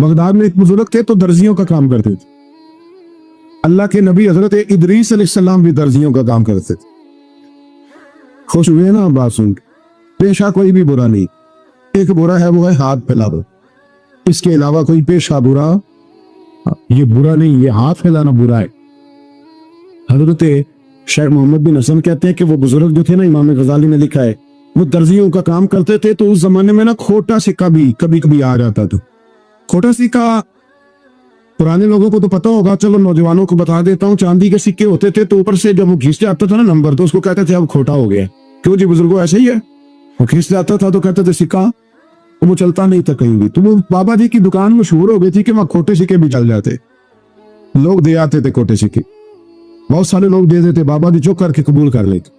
Baghdad میں ایک بزرگ تھے تو درزیوں کا کام کرتے تھے. اللہ کے نبی حضرت ادریس علیہ السلام بھی درزیوں کا کام کرتے تھے. خوش ہوئے نا بات سن کے؟ پیشہ کوئی بھی برا نہیں. ایک برا ہے وہ ہے ہاتھ پھیلانا. اس کے علاوہ کوئی پیشہ برا یہ برا نہیں, یہ ہاتھ پھیلانا برا ہے. حضرت شیخ محمد بن حسن کہتے ہیں کہ وہ بزرگ جو تھے نا, امام غزالی نے لکھا ہے, وہ درزیوں کا کام کرتے تھے تو اس زمانے میں نا کھوٹا سکہ بھی کبھی کبھی آ جاتا تھا. کھوٹا سکہ پرانے لوگوں کو تو پتا ہوگا, چلو نوجوانوں کو بتا دیتا ہوں. چاندی کے سکے ہوتے تھے تو اوپر سے جب وہ کھینچتے آتا تھا نا نمبر, تو اس کو کہتے تھے اب کھوٹا ہو گیا. کیوں جی بزرگوں ایسے ہی ہے. وہ کھینچتے آتا تھا تو کہتے تھے سکہ, وہ چلتا نہیں تھا کہیں بھی. تو وہ بابا جی کی دکان مشہور ہو گئی تھی کہ وہاں کھوٹے سکے بھی چل جاتے, لوگ دے آتے تھے کھوٹے سکے. بہت سارے لوگ دے دیتے, بابا جی چپ کر کے قبول کر لیتے.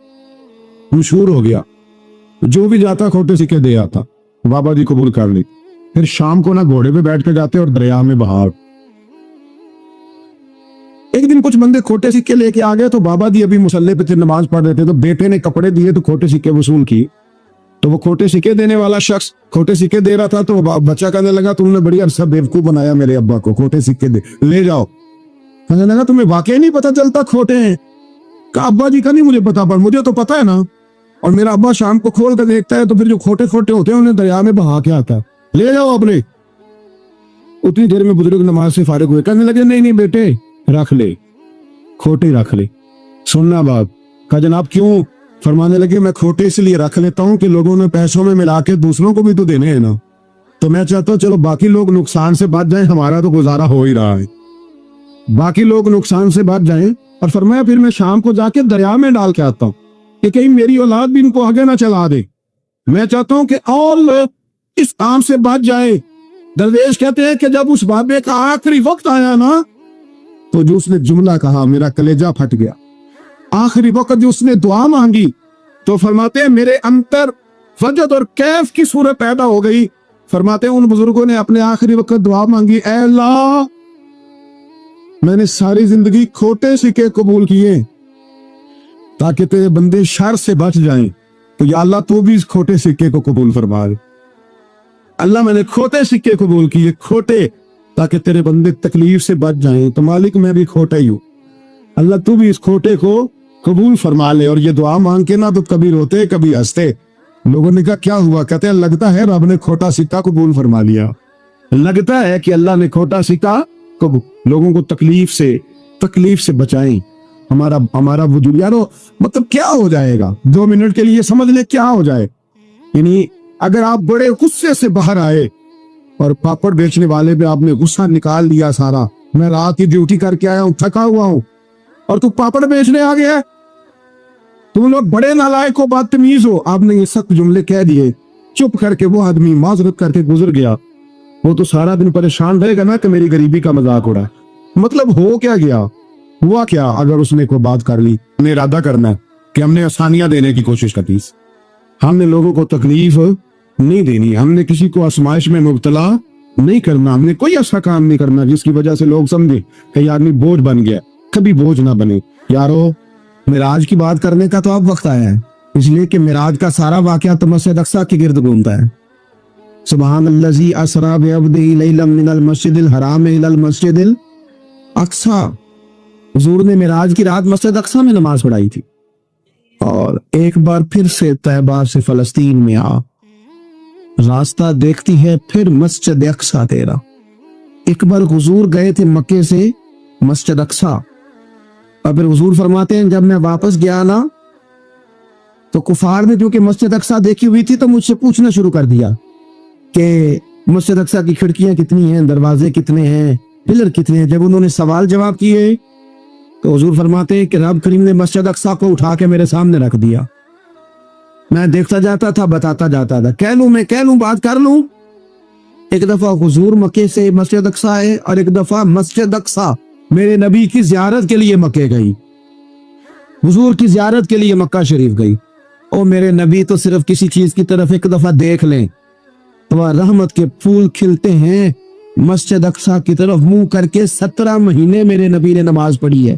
مشہور ہو گیا, جو بھی جاتا کھوٹے سکے دے آتا, بابا جی قبول کر لیتے. پھر شام کو نا گھوڑے پہ بیٹھ کے جاتے اور دریا میں بہا. ایک دن کچھ بندے کھوٹے سکے لے کے آ گئے تو بابا جی ابھی مصلے پہ تھے, نماز پڑھ رہے تھے. تو بیٹے نے کپڑے دیے تو کھوٹے سکے وصول کی. تو وہ کھوٹے سکے دینے والا شخص کھوٹے سکے دے رہا تھا تو بچہ کہنے لگا تم نے بڑی عرصہ بیوقوف بنایا میرے ابا کو, کھوٹے سکے دے لے جاؤ. کہنے لگا تمہیں واقعی نہیں پتا چلتا کھوٹے ہیں؟ کہا ابا جی کا نہیں مجھے پتا, پر مجھے تو پتا ہے نا. اور میرا ابا شام کو کھول کر دیکھتا ہے تو پھر جو کھوٹے کھوٹے ہوتے ہیں انہیں دریا میں بہا کے آتا ہے, لے جاؤ اپنے. اتنی دیر میں بزرگ نماز سے فارغ ہوئے, کہنے لگے نہیں نہیں بیٹے رکھ لے, کھوٹے رکھ لے. سننا بات. کہا جناب کیوں؟ فرمانے لگے میں کھوٹے اس لیے رکھ لیتا ہوں کہ لوگوں نے پیسوں میں ملا کے دوسروں کو بھی تو دینے ہیں نا, تو میں چاہتا ہوں چلو باقی لوگ نقصان سے بچ جائیں, ہمارا تو گزارا ہو ہی رہا ہے, باقی لوگ نقصان سے بچ جائیں. اور فرمایا پھر میں شام کو جا کے دریا میں ڈال کے آتا ہوں کہ کہیں میری اولاد بھی ان کو آگے نہ چلا دے. میں چاہتا ہوں کہ اور لوگ اس کام سے بچ جائیں. درویش کہتے ہیں کہ جب اس بابے کا آخری وقت آیا نا تو جو اس نے جملہ کہا میرا کلیجہ پھٹ گیا. آخری وقت جو اس نے دعا مانگی تو فرماتے ہیں میرے اندر وجد اور کیف کی صورت پیدا ہو گئی. فرماتے ہیں ان بزرگوں نے اپنے آخری وقت دعا مانگی, اے اللہ میں نے ساری زندگی کھوٹے سکے قبول کیے تاکہ تیرے بندے شر سے بچ جائیں, تو یا اللہ تو بھی اس کھوٹے سکے کو قبول فرما. اللہ میں نے کھوٹے سکے قبول کیے, کھوٹے, تاکہ تیرے بندے تکلیف سے بچ جائیں. تو مالک میں بھی کھوٹا ہی ہوں, اللہ تو بھی اس کھوٹے کو قبول فرما لے. اور یہ دعا مانگ کے نا تو کبھی روتے کبھی ہنستے. لوگوں نے کہا کیا ہوا؟ کہتے ہیں لگتا ہے رب نے کھوٹا سکہ قبول فرما لیا. لگتا ہے کہ اللہ نے کھوٹا سکہ قبول. لوگوں کو تکلیف سے بچائیں. ہمارا وجود یارو مطلب کیا ہو جائے گا 2 منٹ کے لیے سمجھ لے کیا ہو جائے. یعنی اگر آپ بڑے غصے سے باہر آئے اور پاپڑ بیچنے والے پہ آپ نے غصہ نکال دیا سارا, میں رات کی ڈیوٹی کر کے آیا ہوں, تھکا ہوا ہوں, اور تو پاپڑ بیچنے آ گیا, تم لوگ بڑے نالائق ہو, بدتمیز ہو. آپ نے یہ سخت جملے کہہ دیے, چپ کر کے وہ آدمی معذرت کر کے گزر گیا. وہ تو سارا دن پریشان رہے گا نا کہ میری غریبی کا مذاق اڑا. مطلب ہو کیا گیا, ہوا کیا اگر اس نے کوئی بات کر لی. ہم نے ارادہ کرنا ہے کہ ہم نے آسانیاں دینے کی کوشش کی. ہم نے لوگوں کو تکلیف نہیں دینی, ہم نے کسی کو آزمائش میں مبتلا نہیں کرنا, ہم نے کوئی ایسا کام نہیں کرنا جس کی وجہ سے لوگ سمجھے کہ یہ آدمی بوجھ بن گیا. کبھی بوجھ نہ بنے. یارو معراج کی بات کرنے کا تو اب وقت آیا ہے, اس لیے کہ معراج کا سارا واقعہ تو مسجد اقصی کے گرد گھومتا ہے. سبحان الذی اسری بعبدہ لیلا من المسجد الحرام الی المسجد الاقصی. حضور نے معراج کی رات مسجد اقصی میں نماز پڑھائی تھی, اور ایک بار پھر سے طیبہ سے فلسطین میں آ, راستہ دیکھتی ہے پھر مسجد اقصی تیرا. ایک بار حضور گئے تھے مکے سے مسجد اقصی, اور پھر حضور فرماتے ہیں جب میں واپس گیا نا تو کفار نے جو کہ مسجد اقصی دیکھی ہوئی تھی تو مجھ سے پوچھنا شروع کر دیا کہ مسجد اقصی کی کھڑکیاں کتنی ہیں, دروازے کتنے ہیں, پلر کتنے ہیں. جب انہوں نے سوال جواب کیے تو حضور فرماتے ہیں کہ رب کریم نے مسجد اقصی کو اٹھا کے میرے سامنے رکھ دیا. میں دیکھتا جاتا تھا, بتاتا جاتا تھا, کہہ لوں بات کر لوں. ایک دفعہ حضور مکے سے مسجد اقصی آئے, اور ایک دفعہ مسجد اقصی میرے نبی کی زیارت کے لیے مکے گئی, حضور کی زیارت کے لیے مکہ شریف گئی. او میرے نبی تو صرف کسی چیز کی طرف ایک دفعہ دیکھ لیں تو رحمت کے پھول کھلتے ہیں. مسجد اقصی کی طرف منہ کر کے 17 مہینے میرے نبی نے نماز پڑھی ہے.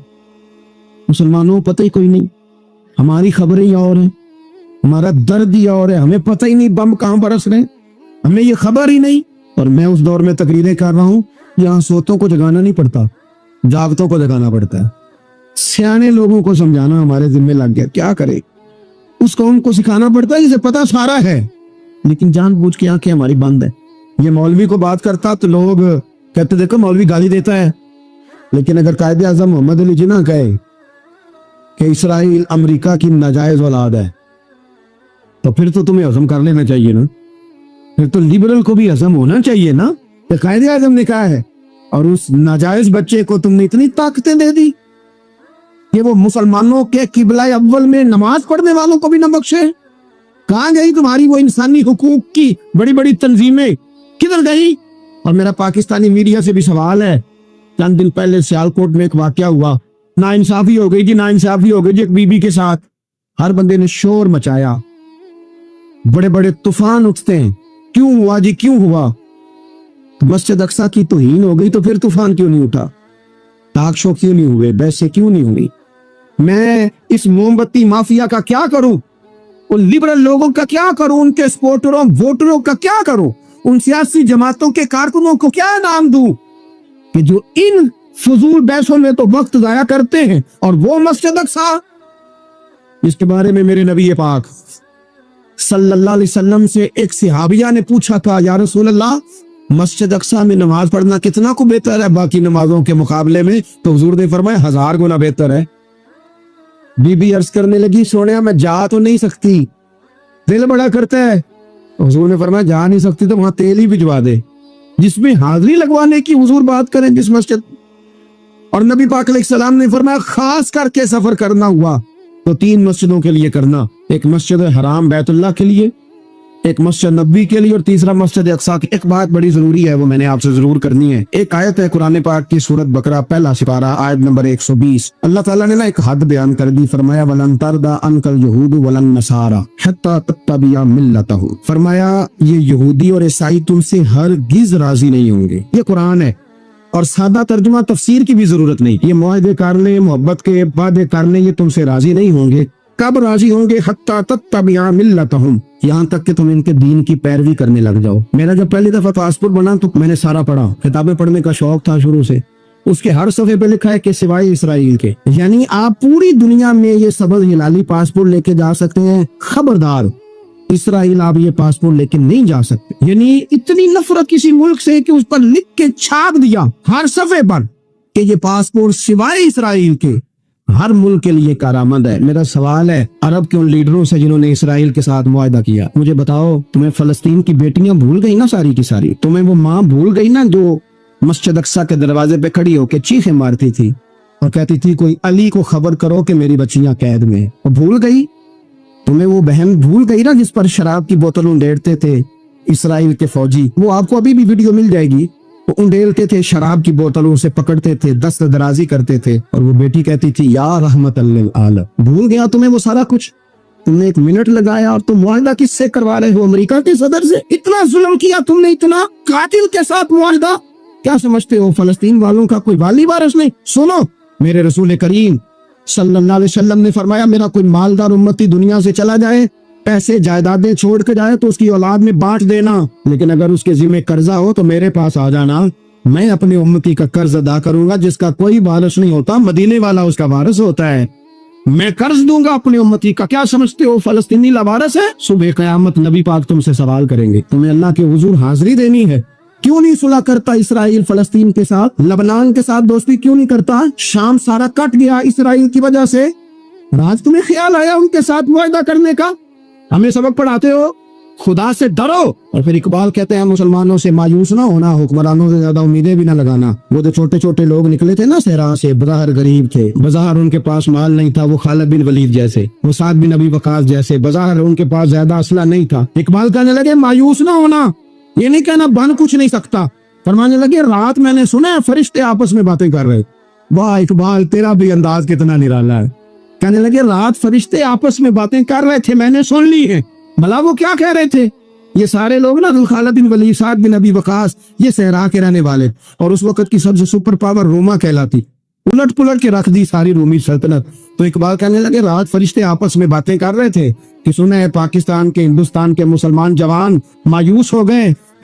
مسلمانوں پتہ ہی کوئی نہیں, ہماری خبریں ہی اور ہیں, ہمارا درد ہی اور ہے, ہمیں پتہ ہی نہیں بم کہاں برس رہے ہیں, ہمیں یہ خبر ہی نہیں اور میں اس دور میں تقریریں کر رہا ہوں جہاں سوتوں کو جگانا نہیں پڑتا، جاگتوں کو جگانا پڑتا ہے۔ سیانے لوگوں کو سمجھانا ہمارے ذمہ لگ گیا، کیا کرے؟ اس قوم کو سکھانا پڑتا ہے جسے پتا سارا ہے، لیکن جان بوجھ کے آنکھیں ہماری بند ہے۔ یہ مولوی کو بات کرتا تو لوگ کہتے دیکھو مولوی گالی دیتا ہے، لیکن اگر قائد اعظم محمد علی جناح کہے کہ اسرائیل امریکہ کی ناجائز اولاد ہے تو پھر تو تمہیں ہضم کر لینا چاہیے نا، پھر تو لیبرل کو بھی ہضم ہونا چاہیے نا کہ قائد اعظم نے کہا ہے، اور اس ناجائز بچے کو تم نے اتنی طاقتیں دے دی کہ وہ مسلمانوں کے قبلہ اول میں نماز پڑھنے والوں کو بھی نہ بخشے۔ کہاں گئی تمہاری وہ انسانی حقوق کی بڑی بڑی تنظیمیں، کدھر گئی؟ اور میرا پاکستانی میڈیا سے بھی سوال ہے، چند دن پہلے سیالکوٹ میں ایک واقعہ ہوا، ناانصافی ہو گئی جی، ناانصافی ہو گئی جی ایک بی بی کے ساتھ، ہر بندے نے شور مچایا، بڑے بڑے طوفان اٹھتے ہیں، کیوں ہوا جی کیوں ہوا؟ مسجد اقصیٰ کی توہین ہو گئی تو پھر طوفان کیوں نہیں اٹھا؟ ٹاک شو کیوں نہیں ہوئے؟ بحثیں کیوں نہیں ہوئی؟ میں اس موم بتی مافیا کا کیا کروں؟ ان لبرل لوگوں کا کیا کروں؟ ان کے سپورٹروں ووٹروں کا کیا کروں؟ ان سیاسی جماعتوں کے کارکنوں کو کیا انعام دوں کہ جو ان فضول بحثوں میں تو وقت ضائع کرتے ہیں، اور وہ مسجد اقصیٰ اس کے بارے میں میرے نبی پاک صلی اللہ علیہ وسلم سے ایک صحابیہ نے پوچھا تھا، یا رسول اللہ مسجد اقصیٰ میں نماز پڑھنا کتنا کو بہتر ہے باقی نمازوں کے مقابلے میں؟ تو حضور نے فرمایا 1000 گنا بہتر ہے۔ بی بی عرض کرنے لگی، سونیا میں جا تو نہیں سکتی، دل بڑا کرتا ہے۔ حضور نے فرمایا جا نہیں سکتی تو وہاں تیل ہی بھجوا دے، جس میں حاضری لگوانے کی حضور بات کریں جس مسجد۔ اور نبی پاک علیہ السلام نے فرمایا خاص کر کے سفر کرنا ہوا تو 3 مسجدوں کے لیے کرنا، ایک مسجد حرام بیت اللہ کے لیے، ایک مسجد نبوی کے لیے، اور تیسرا مسجد اقصیٰ کی۔ ایک بات بڑی ضروری ہے، وہ میں نے آپ سے ضرور کرنی ہے۔ ایک آیت ہے قرآن پاک کی سورۃ بقرہ پہلا سپارہ آیت نمبر 120، اللہ تعالیٰ نے ایک حد بیان کر دی، فرمایا وَلَن تَرْضَىٰ عَنْكَ الْيَهُودُ وَلَا النَّصَارَىٰ حَتَّىٰ تَتَّبِعَ مِلَّتَهُمْ، فرمایا یہ یہودی اور عیسائی تم سے ہرگز راضی نہیں ہوں گے۔ یہ قرآن ہے، اور سادہ ترجمہ تفسیر کی بھی ضرورت نہیں، یہ معاہدے کر لیں، محبت کے وعدے کر لیں، یہ تم سے راضی نہیں ہوں گے۔ کب راضی ہوں گے؟ حتیٰ تتبع ملتہم، یہاں تک کہ تم ان کے دین کی پیروی کرنے لگ جاؤ۔ میرا جب پہلی دفعہ پاسپورٹ بنا تو میں نے سارا پڑھا، کتابیں پڑھنے کا شوق تھا شروع سے۔ اس کے ہر صفحے پہ لکھا ہے کہ سوائے اسرائیل کے، یعنی آپ پوری دنیا میں یہ سبز ہلالی پاسپورٹ لے کے جا سکتے ہیں، خبردار اسرائیل آپ یہ پاسپورٹ لے کے نہیں جا سکتے۔ یعنی اتنی نفرت کسی ملک سے کہ اس پر لکھ کے چھاپ دیا ہر صفحے پر کہ یہ پاسپورٹ سوائے اسرائیل کے ہر ملک کے لیے کارآمد ہے۔ میرا سوال ہے عرب کے ان لیڈروں سے جنہوں نے اسرائیل کے ساتھ معاہدہ کیا، مجھے بتاؤ تمہیں فلسطین کی بیٹیاں بھول گئی نا ساری کی ساری؟ تمہیں وہ ماں بھول گئی نا جو مسجد اقصیٰ کے دروازے پہ کھڑی ہو کے چیخیں مارتی تھی اور کہتی تھی کوئی علی کو خبر کرو کہ میری بچیاں قید میں ہیں؟ وہ بھول گئی؟ تمہیں وہ بہن بھول گئی نا جس پر شراب کی بوتل انڈیڑتے تھے اسرائیل کے فوجی؟ وہ آپ کو ابھی بھی ویڈیو مل جائے گی، وہ انڈیلتے تھے شراب کی بوتلوں سے، پکڑتے تھے، دست درازی کرتے تھے، اور وہ بیٹی کہتی تھی یا رحمت للعالم۔ بھول گیا تمہیں وہ سارا کچھ؟ تم نے 1 منٹ لگایا اور تم معاہدہ کس سے کروا رہے ہو؟ امریکہ کے صدر سے؟ اتنا ظلم کیا تم نے، اتنا قاتل کے ساتھ معاہدہ؟ کیا سمجھتے ہو فلسطین والوں کا کوئی والی وارث نہیں؟ سنو، میرے رسول کریم صلی اللہ علیہ وسلم نے فرمایا میرا کوئی مالدار امتی دنیا سے چلا جائے، پیسے جائیدادیں چھوڑ کے جائے تو اس کی اولاد میں بانٹ دینا، لیکن اگر اس کے ذمہ قرضہ ہو تو میرے پاس آ جانا، میں اپنے امتی کا قرض ادا کروں گا۔ جس کا کوئی وارث نہیں ہوتا مدینے والا اس کا وارث ہوتا ہے، میں قرض دوں گا اپنے امتی کا۔ کیا سمجھتے ہو فلسطینی لاوارث ہے؟ صبح قیامت نبی پاک تم سے سوال کریں گے، تمہیں اللہ کے حضور حاضری دینی ہے۔ کیوں نہیں صلح کرتا اسرائیل فلسطین کے ساتھ؟ لبنان کے ساتھ دوستی کیوں نہیں کرتا؟ شام سارا کٹ گیا اسرائیل کی وجہ سے، آج تمہیں خیال آیا ان کے ساتھ معاہدہ کرنے کا؟ ہمیں سبق پڑھاتے ہو، خدا سے ڈرو۔ اور پھر اقبال کہتے ہیں مسلمانوں سے مایوس نہ ہونا، حکمرانوں سے زیادہ امیدیں بھی نہ لگانا۔ وہ جو چھوٹے چھوٹے لوگ نکلے تھے نا صحرا سے، بظاہر غریب تھے، بظاہر ان کے پاس مال نہیں تھا، وہ خالد بن ولید جیسے، وہ سعد بن ابی وقاص جیسے، بظاہر ان کے پاس زیادہ اسلحہ نہیں تھا۔ اقبال کہنے لگے مایوس نہ ہونا، یہ نہیں کہنا بن کچھ نہیں سکتا۔ فرمانے لگے رات میں نے سنا ہے فرشتے آپس میں باتیں کر رہے۔ واہ اقبال، تیرا بھی انداز کتنا نرالا ہے۔ کہنے لگے رات فرشتے آپس میں باتیں کر رہے تھے، میں نے سن لی ہے۔ بھلا وہ کیا کہہ رہے تھے؟ یہ سارے لوگ نا خالد بن ولید، سعد بن ابی وقاص، یہ صحرا کے رہنے والے، اور اس وقت کی سب سے سپر پاور روما کہلاتی، الٹ پلٹ کے رکھ دی ساری رومی سلطنت۔ تو اقبال کہنے لگے رات فرشتے آپس میں باتیں کر رہے تھے کہ سنا ہے پاکستان کے، ہندوستان کے مسلمان جوان مایوس ہو گئے،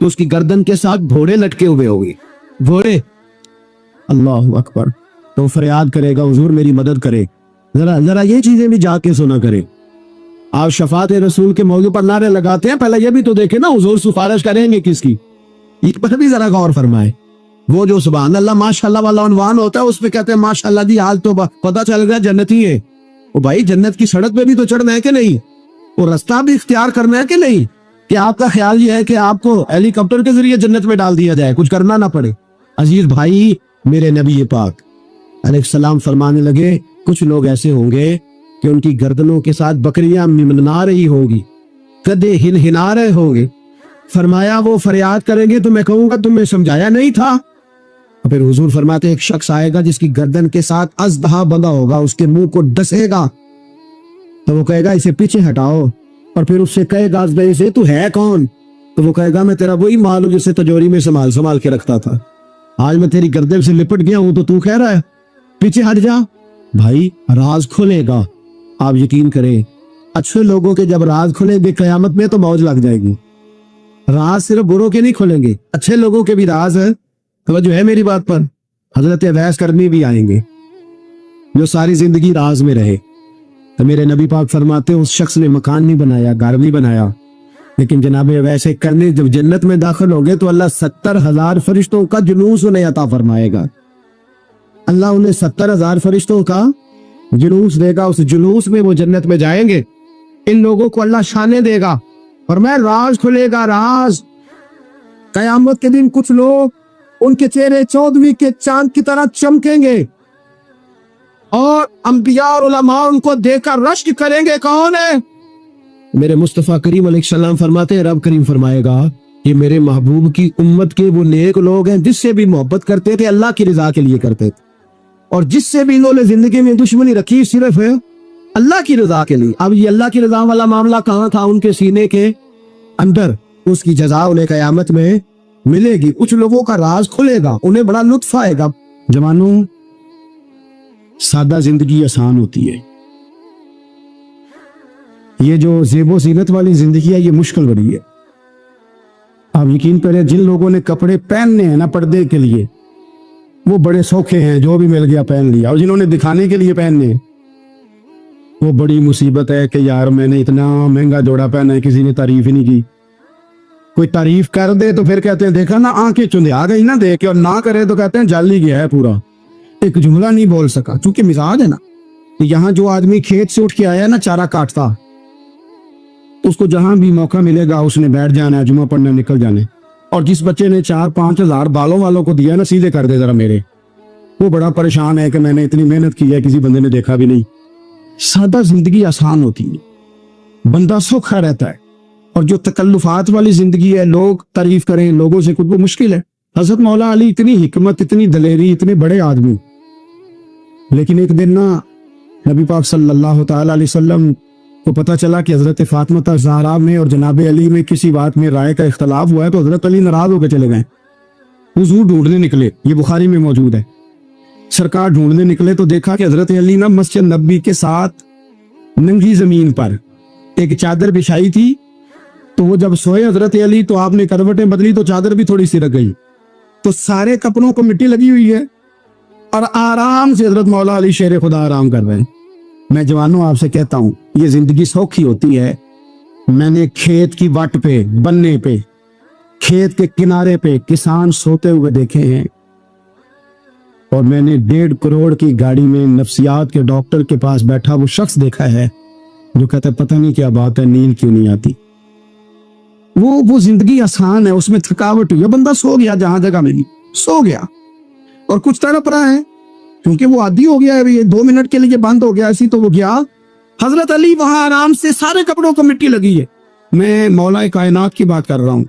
تو اس کی گردن کے ساتھ گھوڑے لٹکے ہوئے ہوں گے, گھوڑے. اللہ اکبر. تو فریاد کرے گا حضور میری مدد کرے. ذرا یہ چیزیں بھی جا کے سنا کریں. آپ شفاعت رسول کے موضوع پر نعرے لگاتے ہیں, پہلے یہ بھی تو دیکھیں نا حضور سفارش کریں گے کس کی, اس پر بھی ذرا غور فرمائے. وہ جو سبحان اللہ ماشاءاللہ والا عنوان ہوتا ہے اس پہ کہتے ہیں ماشاءاللہ جی آج تو پتہ چل گیا جنتی ہے. وہ بھائی جنت کی سڑک پہ بھی تو چڑھنا ہے کہ نہیں, وہ رستہ بھی اختیار کرنا ہے کہ نہیں, کہ آپ کا خیال یہ ہے کہ آپ کو ہیلی کاپٹر کے ذریعے جنت میں ڈال دیا جائے, کچھ کرنا نہ پڑے. عزیز بھائی, میرے نبی پاک علیہ السلام فرمانے لگے کچھ لوگ ایسے ہوں گے کہ ان کی گردنوں کے ساتھ بکریاں ممنا رہی ہوگی, گدھے ہنہنا رہے ہوں گے. فرمایا وہ فریاد کریں گے تو میں کہوں گا تمہیں سمجھایا نہیں تھا. پھر حضور فرماتے ایک شخص آئے گا جس کی گردن کے ساتھ اژدہا بندھا ہوگا, اس کے منہ کو ڈسے گا تو وہ کہے گا اسے پیچھے ہٹاؤ, اور پھر اس سے کہے گا اژدہے سے تو ہے کون, تو وہ کہے گا میں تیرا وہی مال ہوں جسے تجوری میں سنبھال کے رکھتا تھا, آج میں تیری گردن سے لپٹ گیا ہوں تو کہہ رہا ہے پیچھے ہٹ جا. بھائی راز کھلے گا, آپ یقین کریں اچھے لوگوں کے جب راز کھلیں گے قیامت میں تو موج لگ جائے گی. راز صرف بروں کے نہیں کھلیں گے, اچھے لوگوں کے بھی راز ہے. توجہ ہے میری بات پر. حضرت اویس کرنی بھی آئیں گے جو ساری زندگی راز میں رہے. تو میرے نبی پاک فرماتے اس شخص نے مکان نہیں بنایا, گھر نہیں بنایا, لیکن جناب اویس کرنی جب جنت میں داخل ہوں گے تو اللہ 70,000 فرشتوں کا جلوس انہیں عطا فرمائے گا. اللہ انہیں 70,000 فرشتوں کا جلوس دے گا. اس جلوس میں وہ جنت میں جائیں گے. ان لوگوں کو اللہ شانے دے گا اور میں راز کھلے گا. راز قیامت کے دن کچھ لوگ ان کے چہرے 14ویں کے چاند کی طرح چمکیں گے اور انبیاء اور علماء ان کو دیکھ کر رشک کریں گے کون ہے. میرے مصطفیٰ کریم علیہ السلام فرماتے ہیں رب کریم فرمائے گا یہ میرے محبوب کی امت کے وہ نیک لوگ ہیں جس سے بھی محبت کرتے تھے اللہ کی رضا کے لیے کرتے تھے, اور جس سے بھی انہوں نے زندگی میں دشمنی رکھی صرف ہے اللہ کی رضا کے لیے. اب یہ اللہ کی رضا والا معاملہ کہاں تھا ان کے سینے کے اندر, اس کی جزا انہیں قیامت میں ملے گی. کچھ لوگوں کا راز کھلے گا, انہیں بڑا لطف آئے گا. جوانوں سادہ زندگی آسان ہوتی ہے, یہ جو زیب و زینت والی زندگی ہے یہ مشکل بڑی ہے. آپ یقین کریں جن لوگوں نے کپڑے پہننے ہیں نا پردے کے لیے وہ بڑے سوکھے ہیں, جو بھی مل گیا پہن لیا, اور جنہوں نے دکھانے کے لیے پہننے وہ بڑی مصیبت ہے کہ یار میں نے اتنا مہنگا جوڑا پہنا ہے کسی نے تعریف ہی نہیں کی. کوئی تعریف کر دے تو پھر کہتے ہیں دیکھا نا آنکھیں چندھیا گئی نا دیکھ کے, اور نہ کرے تو کہتے ہیں جل ہی گیا ہے پورا, ایک جملہ نہیں بول سکا. چونکہ مزاج ہے نا, یہاں جو آدمی کھیت سے اٹھ کے آیا ہے نا چارہ کاٹتا, اس کو جہاں بھی موقع ملے گا اس نے بیٹھ جانا ہے, جمعہ پڑھنے نکل جانے. اور جس بچے نے 4-5 ہزار بالوں والوں کو دیا نا سیدھے کر دے ذرا میرے, وہ بڑا پریشان ہے کہ میں نے اتنی محنت کی ہے کسی بندے نے دیکھا بھی نہیں. سادہ زندگی آسان ہوتی ہے, بندہ سوکھا رہتا ہے. اور جو تکلفات والی زندگی ہے لوگ تعریف کریں لوگوں سے خود وہ مشکل ہے. حضرت مولا علی اتنی حکمت, اتنی دلیری, اتنے بڑے آدمی, لیکن ایک دن نا نبی پاک صلی اللہ تعالی علیہ وسلم کو پتہ چلا کہ حضرت فاطمہ زہرا میں اور جناب علی میں کسی بات میں رائے کا اختلاف ہوا ہے, تو حضرت علی ناراض ہو کے چلے گئے. حضور ڈھونڈنے نکلے, یہ بخاری میں موجود ہے. سرکار ڈھونڈنے نکلے تو دیکھا کہ حضرت علی نا مسجد نبی کے ساتھ ننگی زمین پر ایک چادر بچھائی تھی, تو وہ جب سوئے حضرت علی تو آپ نے کروٹیں بدلی تو چادر بھی تھوڑی سی رہ گئی, تو سارے کپڑوں کو مٹی لگی ہوئی ہے اور آرام سے حضرت مولا علی شیر خدا آرام کر رہے ہیں. میں جوانوں آپ سے کہتا ہوں یہ زندگی سوکھی ہوتی ہے. میں نے کھیت کی وٹ پہ, بننے پہ, کھیت کے کنارے پہ کسان سوتے ہوئے دیکھے ہیں, اور میں نے 1.5 کروڑ کی گاڑی میں نفسیات کے ڈاکٹر کے پاس بیٹھا وہ شخص دیکھا ہے جو کہتا ہے پتہ نہیں کیا بات ہے, نیند کیوں نہیں آتی. وہ زندگی آسان ہے, اس میں تھکاوٹ ہوئی, بندہ سو گیا جہاں جگہ ملی سو گیا, اور کچھ تڑپ رہا ہے کیونکہ وہ عادی ہو گیا ہے, 2 منٹ کے لیے بند ہو گیا ایسی, تو وہ گیا. حضرت علی وہاں آرام سے سارے کپڑوں کو مٹی لگی ہے. میں مولا کائنات کی بات کر رہا ہوں,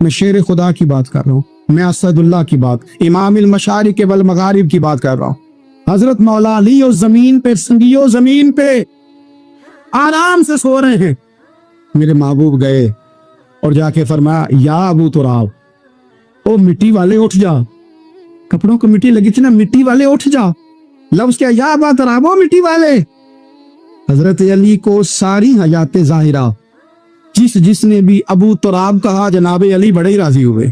میں شیر خدا کی بات کر رہا ہوں, میں اسد اللہ کی بات, امام المشارق والمغارب کی بات کر رہا ہوں. حضرت مولا علی اور زمین پہ سنگیو زمین پہ آرام سے سو رہے ہیں. میرے محبوب گئے اور جا کے فرمایا یا ابو تراب, او مٹی والے اٹھ جا, کپڑوں کو مٹی لگی تھی نا, مٹی والے اٹھ جا. لفظ کیا, یا ابا تراب, او مٹی والے. حضرت علی کو ساری حیات ظاہرہ, جس نے بھی ابو تراب کہا جناب علی بڑے ہی راضی ہوئے،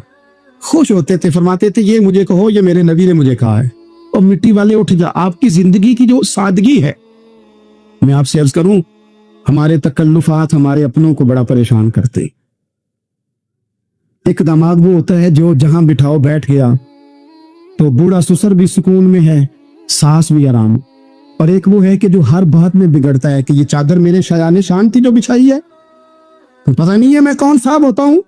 خوش ہوتے تھے، فرماتے تھے یہ مجھے کہو، یہ میرے نبی نے مجھے کہا ہے۔ اور مٹی والے اٹھ جا، آپ کی زندگی کی جو سادگی ہے، میں آپ سے عرض کروں ہمارے تکلفات ہمارے اپنوں کو بڑا پریشان کرتے۔ ایک دماغ وہ ہوتا ہے جو جہاں بٹھاؤ بیٹھ گیا، تو بوڑھا سسر بھی سکون میں ہے، ساس بھی آرام، اور ایک وہ ہے کہ جو ہر بات میں بگڑتا ہے کہ یہ چادر میرے شایان شان تھی جو بچھائی ہے، پتہ نہیں ہے میں کون صاحب ہوتا ہوں،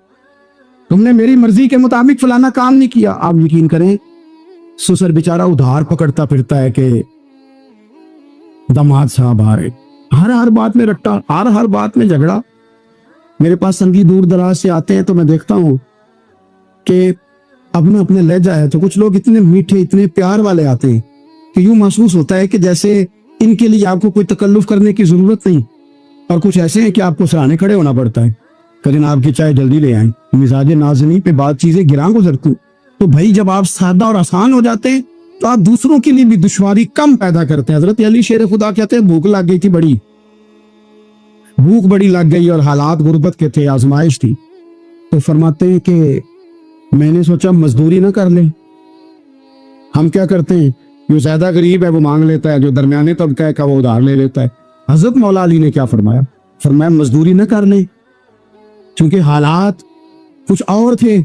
تم نے میری مرضی کے مطابق فلانا کام نہیں کیا۔ آپ یقین کریں سسر بیچارہ ادھار پکڑتا پھرتا ہے کہ داماد صاحب آ رہے، ہر بات میں رٹا، ہر بات میں جھگڑا۔ میرے پاس سنگی دور دراز سے آتے ہیں تو میں دیکھتا ہوں کہ اپنا اپنے لہجہ ہے، تو کچھ لوگ اتنے میٹھے اتنے پیار والے آتے ہیں کہ یوں محسوس ہوتا ہے کہ جیسے ان کے لیے آپ کو کوئی تکلف کرنے کی ضرورت نہیں، اور کچھ ایسے ہیں کہ آپ کو سرانے کھڑے ہونا پڑتا ہے کہ جناب کی چائے جلدی لے آئیں، مزاج نازنی پہ بات چیزیں گراں گزرتی۔ تو بھائی جب آپ سادہ اور آسان ہو جاتے ہیں تو آپ دوسروں کے لیے بھی دشواری کم پیدا کرتے ہیں۔ حضرت علی شیر خدا کہتے ہیں بھوک لگ گئی تھی، بھوک بڑی لگ گئی اور حالات غربت کے تھے، آزمائش تھی، تو فرماتے ہیں کہ میں نے سوچا مزدوری نہ کر لیں۔ ہم کیا کرتے ہیں، جو زیادہ غریب ہے وہ مانگ لیتا ہے، جو درمیانے طبقہ کا وہ ادھار لے لیتا ہے۔ حضرت مولا علی نے کیا فرمایا؟ فرمایا مزدوری نہ کر لیں، چونکہ حالات کچھ اور تھے۔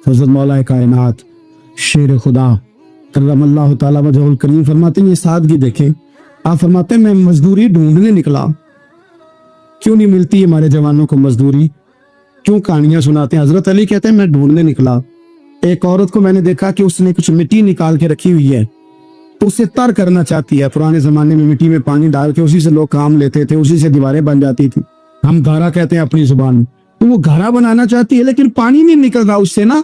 حضرت مولا کائنات شیر خدا کرم اللہ تعالیٰ وجہ الکریم فرماتے ہیں یہ سادگی دیکھیں۔ آپ فرماتے ہیں میں مزدوری ڈھونڈنے نکلا، کیوں نہیں ملتی ہمارے جوانوں کو مزدوری، کیوں کہانیاں سناتے ہیں؟ حضرت علی کہتے ہیں میں ڈھونڈنے نکلا، ایک عورت کو میں نے دیکھا کہ اس نے کچھ مٹی نکال کے رکھی ہوئی ہے، تو اسے تر کرنا چاہتی ہے۔ پرانے زمانے میں مٹی میں پانی ڈال کے اسی سے لوگ کام لیتے تھے، اسی سے دیواریں بن جاتی تھی، ہم گھارا کہتے ہیں اپنی زبان میں۔ تو وہ گھارا بنانا چاہتی ہے لیکن پانی نہیں نکل رہا اس سے نا،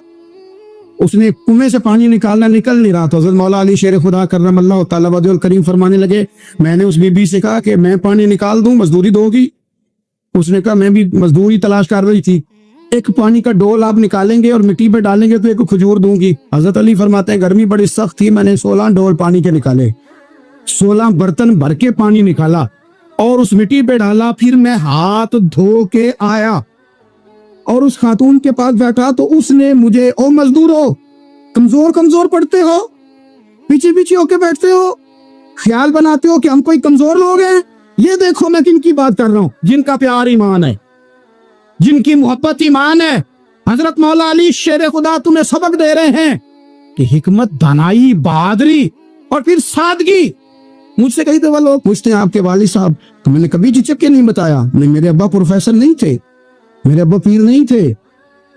اس نے کنویں سے پانی نکالنا، نکل نہیں رہا۔ تو حضرت مولا علی شیر خدا کرم اللہ تعالیٰ وجہ الکریم فرمانے لگے میں نے اس بی بی سے کہا کہ میں پانی نکال دوں، مزدوری دو گی؟ اس نے کہا میں بھی مزدوری تلاش کر رہی تھی، ایک پانی کا ڈول آپ نکالیں گے اور مٹی پہ ڈالیں گے تو ایک کھجور دوں گی۔ حضرت علی فرماتے ہیں گرمی بڑی سخت تھی، میں نے 16 ڈول پانی کے نکالے، 16 برتن بھر کے پانی نکالا اور اس مٹی پہ ڈالا، پھر میں ہاتھ دھو کے آیا اور اس خاتون کے پاس بیٹھا تو اس نے مجھے او مزدورو کمزور پڑتے ہو، پیچھے ہو کے بیٹھتے ہو، خیال بناتے ہو کہ ہم کوئی کمزور لوگ ہیں، یہ دیکھو میں کن کی بات کر رہا ہوں، جن کا پیار ایمان ہے، جن کی محبت ایمان ہے۔ حضرت مولا علی شیر خدا تمہیں سبق دے رہے ہیں کہ حکمت، دانائی، بہادری اور پھر سادگی۔ مجھ سے کئی دفعہ لوگ پوچھتے ہیں آپ کے والد صاحب، تو میں نے کبھی جھجک کے نہیں بتایا، نہیں میرے ابا پروفیسر نہیں تھے، میرے ابا پیر نہیں تھے،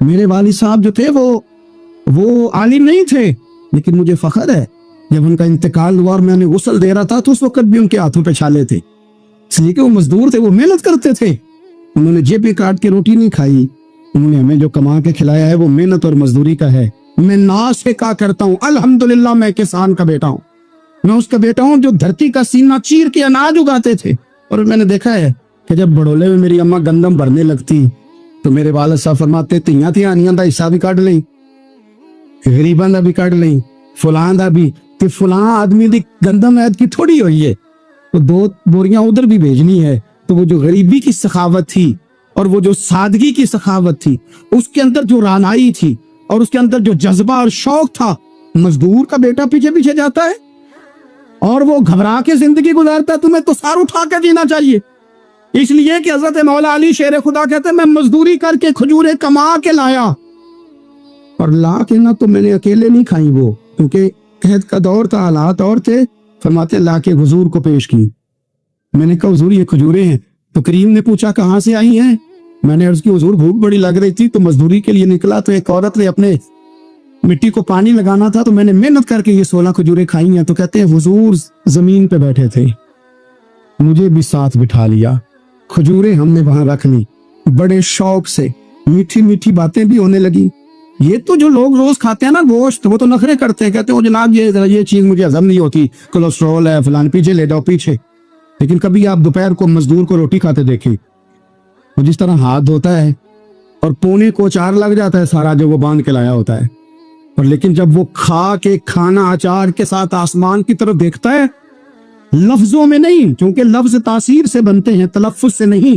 میرے والد صاحب جو تھے وہ عالم نہیں تھے، لیکن مجھے فخر ہے جب ان کا انتقال ہوا اور میں انہیں غسل دے رہا تھا تو اس وقت بھی ان کے ہاتھوں پہ چھالے تھے، اس لیے کہ وہ مزدور تھے، وہ محنت کرتے تھے، انہوں نے جیبیں کاٹ کے روٹی نہیں کھائی، انہوں نے ہمیں جو کما کے کھلایا ہے وہ محنت اور مزدوری کا ہے۔ میں ناز سے کہا کرتا ہوں الحمدللہ میں کسان کا بیٹا ہوں، میں اس کا بیٹا ہوں جو دھرتی کا سینہ چیر کے اناج اگاتے تھے۔ اور میں نے دیکھا ہے کہ جب بڑولے میں میری اماں گندم بھرنے لگتی تو میرے والد صاحب فرماتے تیاں آنیاں دا حصہ بھی کٹ لیں، غریباں دا بھی کٹ لیں، فلاں دا بھی، کہ فلاں آدمی دی گندم عید کی تھوڑی ہوئی ہے تو 2 بوریاں ادھر بھی بھیجنی ہے۔ تو وہ جو غریبی کی سخاوت تھی اور وہ جو سادگی کی سخاوت تھی، اس کے اندر جو رانائی تھی اور اس کے اندر جو جذبہ اور شوق تھا، مزدور کا بیٹا پیچھے جاتا ہے اور وہ گھبرا کے زندگی گزارتا ہے، تمہیں تو سار اٹھا کے جینا چاہیے۔ اس لیے کہ حضرت مولا علی شیر خدا کہتے ہیں میں مزدوری کر کے کھجوریں کما کے لایا، اور لا کے نہ تو میں نے اکیلے نہیں کھائی، وہ کیونکہ قحط کا دور تھا، حالات اور تھے، فرماتے لا کے حضور کو پیش کی۔ میں نے کہا حضور یہ کھجوریں ہیں، تو کریم نے پوچھا کہاں سے آئی ہیں؟ میں نے عرض کی حضور بھوک بڑی لگ رہی تھی تو مزدوری کے لیے نکلا، تو ایک عورت نے اپنے مٹی کو پانی لگانا تھا تو میں نے محنت کر کے یہ 16 کھجوریں کھائی ہیں۔ تو کہتے ہیں حضور زمین پہ بیٹھے تھے، مجھے بھی ساتھ بٹھا لیا، کھجوریں ہم نے وہاں رکھ لی، بڑے شوق سے میٹھی باتیں بھی ہونے لگی۔ یہ تو جو لوگ روز کھاتے ہیں نا گوشت، وہ تو نخرے کرتے ہیں، کہتے ہیں جناب یہ چیز مجھے ہضم نہیں ہوتی، کولیسٹرول ہے فلان، پیچھے لے جاؤ پیچھے۔ لیکن کبھی آپ دوپہر کو مزدور کو روٹی کھاتے دیکھیں، وہ جس طرح ہاتھ دھوتا ہے اور پونے کو 4 لگ جاتا ہے سارا جو وہ باندھ کے لایا ہوتا ہے، اور لیکن جب وہ کھا کے کھانا اچار کے ساتھ آسمان کی طرف دیکھتا ہے، لفظوں میں نہیں، کیونکہ لفظ تاثیر سے بنتے ہیں، تلفظ سے نہیں،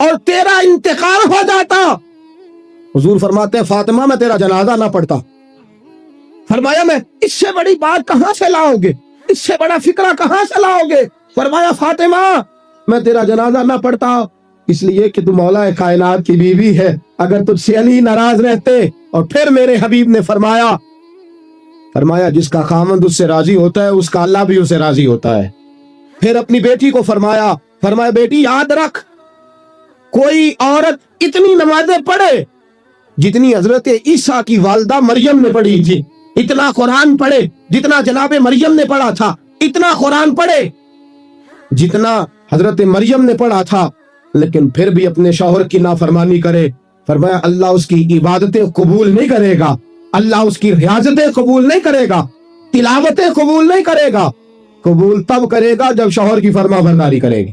اور تیرا انتقال ہو جاتا، حضور فرماتے ہیں فاطمہ میں تیرا جنازہ نہ پڑھتا۔ فرمایا میں اس سے بڑی بات کہاں سے لاؤ گے، اس سے بڑا فکرہ کہاں سے لاؤ گے؟ فرمایا فاطمہ میں تیرا جنازہ نہ پڑھتا اس لیے کہ تو مولا کائنات کی بیوی ہے، اگر تجھ سے علی ناراض رہتے۔ اور پھر میرے حبیب نے فرمایا جس کا خامند اس سے راضی ہوتا ہے اس کا اللہ بھی اسے راضی ہوتا ہے۔ پھر اپنی بیٹی کو فرمایا بیٹی یاد رکھ، کوئی عورت اتنی نمازیں پڑھے جتنی حضرت عیسیٰ کی والدہ مریم نے پڑھی تھی، اتنا قرآن پڑھے جتنا جناب مریم نے پڑھا تھا، اتنا قرآن پڑھے جتنا حضرت مریم نے پڑھا تھا، لیکن پھر بھی اپنے شوہر کی نافرمانی کرے، فرمایا اللہ اس کی عبادتیں قبول نہیں کرے گا، اللہ اس کی ریاضتیں قبول نہیں کرے گا، تلاوتیں قبول نہیں کرے گا۔ قبول تب کرے گا جب شوہر کی فرما برداری کرے گی،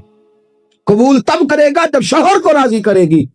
قبول تب کرے گا جب شوہر کو راضی کرے گی۔